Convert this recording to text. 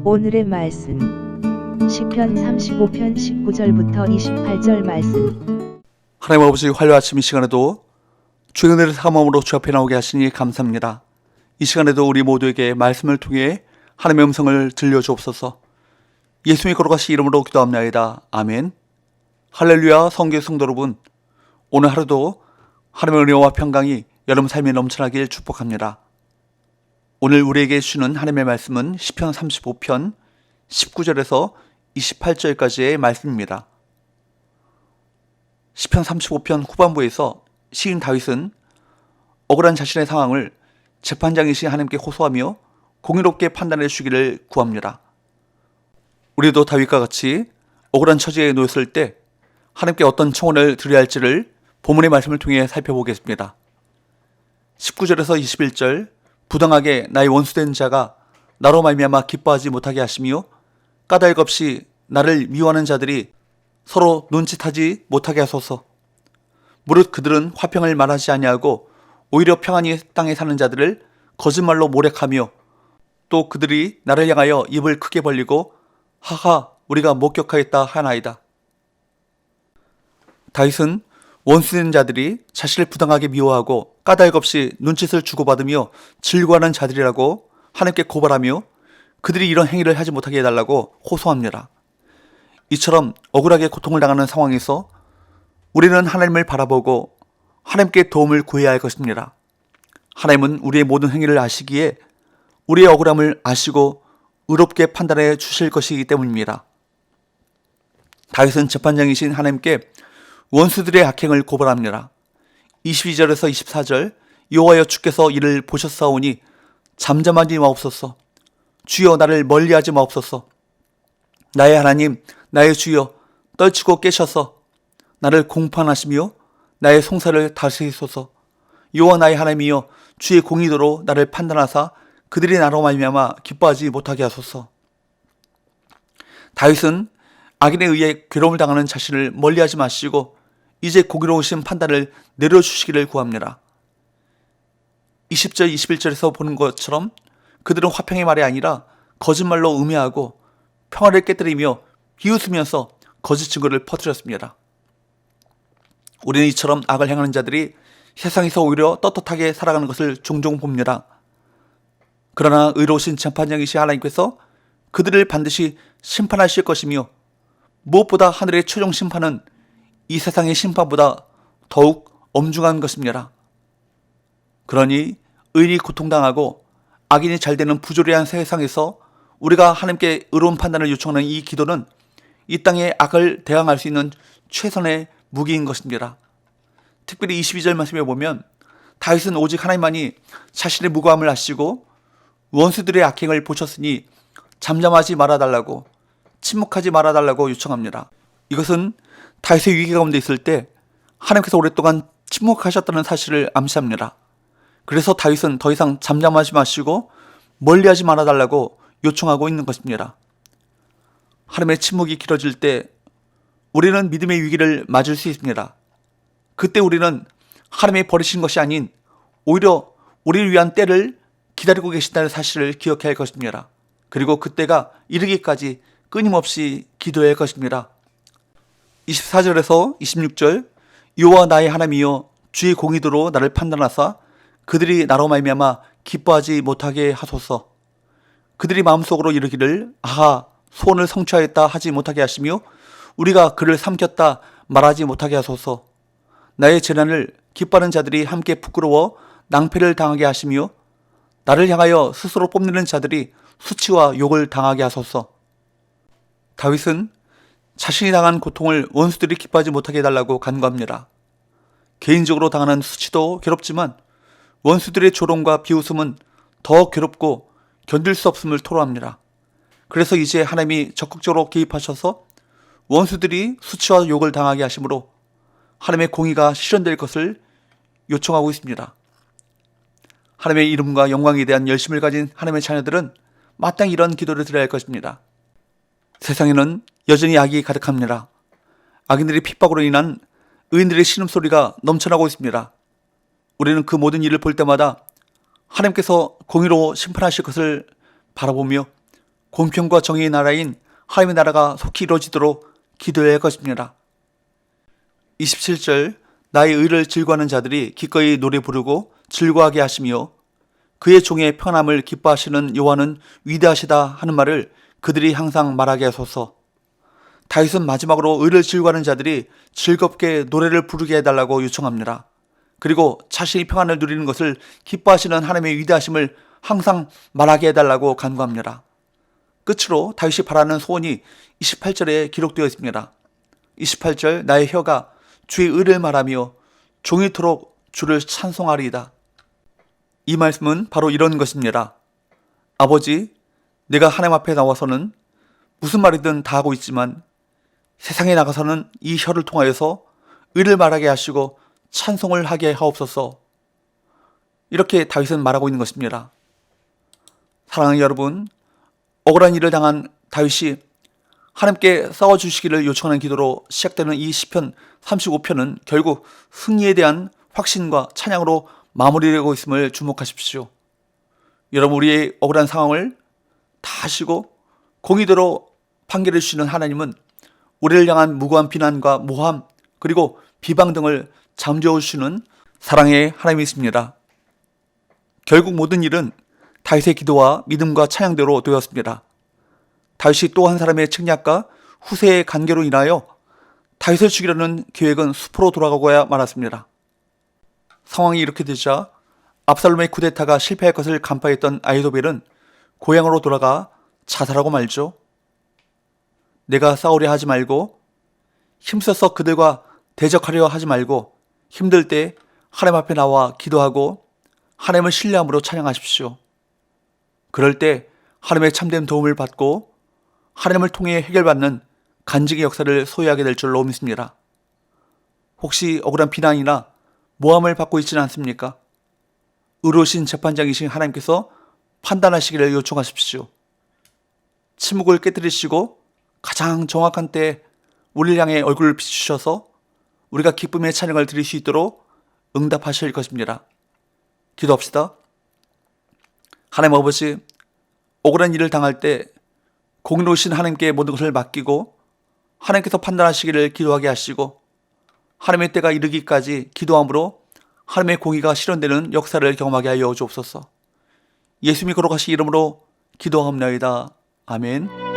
오늘의 말씀 시편 35편 19절부터 28절 말씀. 하나님 아버지, 화요일 아침 이 시간에도 주의 은혜를 사모함으로 주 앞에 나오게 하시니 감사합니다. 이 시간에도 우리 모두에게 말씀을 통해 하나님의 음성을 들려주옵소서. 예수님이 걸어가신 이름으로 기도합나이다. 아멘. 할렐루야. 성경 성도 여러분, 오늘 하루도 하나님의 은혜와 평강이 여러분 삶에 넘쳐나길 축복합니다. 오늘 우리에게 주는 하나님의 말씀은 시편 35편 19절에서 28절까지의 말씀입니다. 시편 35편 후반부에서 시인 다윗은 억울한 자신의 상황을 재판장이신 하나님께 호소하며 공의롭게 판단해 주기를 구합니다. 우리도 다윗과 같이 억울한 처지에 놓였을 때 하나님께 어떤 청원을 드려야 할지를 본문의 말씀을 통해 살펴보겠습니다. 19절에서 21절, 부당하게 나의 원수된 자가 나로 말미암아 기뻐하지 못하게 하시며 까닭 없이 나를 미워하는 자들이 서로 눈짓하지 못하게 하소서. 무릇 그들은 화평을 말하지 아니하고 오히려 평안히 땅에 사는 자들을 거짓말로 모략하며 또 그들이 나를 향하여 입을 크게 벌리고 하하 우리가 목격하였다 하나이다. 다윗은 원수된 자들이 자신을 부당하게 미워하고 까닭 없이 눈짓을 주고받으며 즐거워하는 자들이라고 하나님께 고발하며 그들이 이런 행위를 하지 못하게 해달라고 호소합니다. 이처럼 억울하게 고통을 당하는 상황에서 우리는 하나님을 바라보고 하나님께 도움을 구해야 할 것입니다. 하나님은 우리의 모든 행위를 아시기에 우리의 억울함을 아시고 의롭게 판단해 주실 것이기 때문입니다. 다윗은 재판장이신 하나님께 원수들의 악행을 고발합니다. 22절에서 24절, 여호와여 주께서 이를 보셨사오니 잠잠하지 마옵소서. 주여 나를 멀리하지 마옵소서. 나의 하나님 나의 주여 떨치고 깨셔서 나를 공판하시며 나의 송사를 다스리소서. 여호와 나의 하나님이여 주의 공의도로 나를 판단하사 그들이 나로 말미암아 기뻐하지 못하게 하소서. 다윗은 악인에 의해 괴로움을 당하는 자신을 멀리하지 마시고 이제 공의로우신 판단을 내려주시기를 구합니다. 20절 21절에서 보는 것처럼 그들은 화평의 말이 아니라 거짓말로 음해하고 평화를 깨뜨리며 비웃으면서 거짓 증거를 퍼뜨렸습니다. 우리는 이처럼 악을 행하는 자들이 세상에서 오히려 떳떳하게 살아가는 것을 종종 봅니다. 그러나 의로우신 재판장이신 하나님께서 그들을 반드시 심판하실 것이며 무엇보다 하늘의 최종 심판은 이 세상의 심판보다 더욱 엄중한 것입니다. 그러니 의인이 고통당하고 악인이 잘되는 부조리한 세상에서 우리가 하나님께 의로운 판단을 요청하는 이 기도는 이 땅의 악을 대항할 수 있는 최선의 무기인 것입니다. 특별히 22절 말씀에 보면 다윗은 오직 하나님만이 자신의 무고함을 아시고 원수들의 악행을 보셨으니 잠잠하지 말아달라고, 침묵하지 말아달라고 요청합니다. 이것은 다윗의 위기 가운데 있을 때 하나님께서 오랫동안 침묵하셨다는 사실을 암시합니다. 그래서 다윗은 더 이상 잠잠하지 마시고 멀리하지 말아달라고 요청하고 있는 것입니다. 하나님의 침묵이 길어질 때 우리는 믿음의 위기를 맞을 수 있습니다. 그때 우리는 하나님이 버리신 것이 아닌 오히려 우리를 위한 때를 기다리고 계신다는 사실을 기억해야 할 것입니다. 그리고 그때가 이르기까지 끊임없이 기도해야 할 것입니다. 24절에서 26절, 여호와 나의 하나님이여 주의 공의도로 나를 판단하사 그들이 나로 말미암아 기뻐하지 못하게 하소서. 그들이 마음속으로 이르기를 아하 소원을 성취하였다 하지 못하게 하시며 우리가 그를 삼켰다 말하지 못하게 하소서. 나의 재난을 기뻐하는 자들이 함께 부끄러워 낭패를 당하게 하시며 나를 향하여 스스로 뽐내는 자들이 수치와 욕을 당하게 하소서. 다윗은 자신이 당한 고통을 원수들이 기뻐하지 못하게 해달라고 간구합니다. 개인적으로 당하는 수치도 괴롭지만 원수들의 조롱과 비웃음은 더 괴롭고 견딜 수 없음을 토로합니다. 그래서 이제 하나님이 적극적으로 개입하셔서 원수들이 수치와 욕을 당하게 하심으로 하나님의 공의가 실현될 것을 요청하고 있습니다. 하나님의 이름과 영광에 대한 열심을 가진 하나님의 자녀들은 마땅히 이런 기도를 드려야 할 것입니다. 세상에는 여전히 악이 가득합니다. 악인들의 핍박으로 인한 의인들의 신음소리가 넘쳐나고 있습니다. 우리는 그 모든 일을 볼 때마다 하나님께서 공의로 심판하실 것을 바라보며 공평과 정의의 나라인 하나님의 나라가 속히 이루어지도록 기도해야 할 것입니다. 27절 나의 의를 즐거워하는 자들이 기꺼이 노래 부르고 즐거워하게 하시며 그의 종의 평안함을 기뻐하시는 여호와는 위대하시다 하는 말을 그들이 항상 말하게 하소서. 다윗은 마지막으로 의를 즐거워하는 자들이 즐겁게 노래를 부르게 해달라고 요청합니다. 그리고 자신이 평안을 누리는 것을 기뻐하시는 하나님의 위대하심을 항상 말하게 해달라고 간구합니다. 끝으로 다윗이 바라는 소원이 28절에 기록되어 있습니다. 28절 나의 혀가 주의 의를 말하며 종일토록 주를 찬송하리이다. 이 말씀은 바로 이런 것입니다. 아버지, 내가 하나님 앞에 나와서는 무슨 말이든 다 하고 있지만 세상에 나가서는 이 혀를 통하여서 의를 말하게 하시고 찬송을 하게 하옵소서. 이렇게 다윗은 말하고 있는 것입니다. 사랑하는 여러분, 억울한 일을 당한 다윗이 하나님께 싸워주시기를 요청하는 기도로 시작되는 이 시편 35편은 결국 승리에 대한 확신과 찬양으로 마무리되고 있음을 주목하십시오. 여러분, 우리의 억울한 상황을 다 아시고 공의대로 판결해 주시는 하나님은 우리를 향한 무고한 비난과 모함 그리고 비방 등을 잠재워 주시는 사랑의 하나님이십니다. 결국 모든 일은 다윗의 기도와 믿음과 찬양대로 되었습니다. 다윗이 또 한 사람의 책략과 후세의 관계로 인하여 다윗을 죽이려는 계획은 숲으로 돌아가고야 말았습니다. 상황이 이렇게 되자 압살롬의 쿠데타가 실패할 것을 간파했던 아히도벨은 고향으로 돌아가 자살하고 말죠. 내가 싸우려 하지 말고 힘써서 그들과 대적하려 하지 말고 힘들 때 하나님 앞에 나와 기도하고 하나님을 신뢰함으로 찬양하십시오. 그럴 때 하나님의 참된 도움을 받고 하나님을 통해 해결받는 간증의 역사를 소유하게 될 줄로 믿습니다. 혹시 억울한 비난이나 모함을 받고 있지는 않습니까? 의로우신 재판장이신 하나님께서 판단하시기를 요청하십시오. 침묵을 깨뜨리시고 가장 정확한 때에 우리를 향해 얼굴을 비추셔서 우리가 기쁨의 찬양을 드릴 수 있도록 응답하실 것입니다. 기도합시다. 하나님 아버지, 억울한 일을 당할 때 공의로우신 하나님께 모든 것을 맡기고 하나님께서 판단하시기를 기도하게 하시고 하나님의 때가 이르기까지 기도함으로 하나님의 공의가 실현되는 역사를 경험하게 하여 주옵소서. 예수님이 거룩하신 이름으로 기도하옵나이다. 아멘.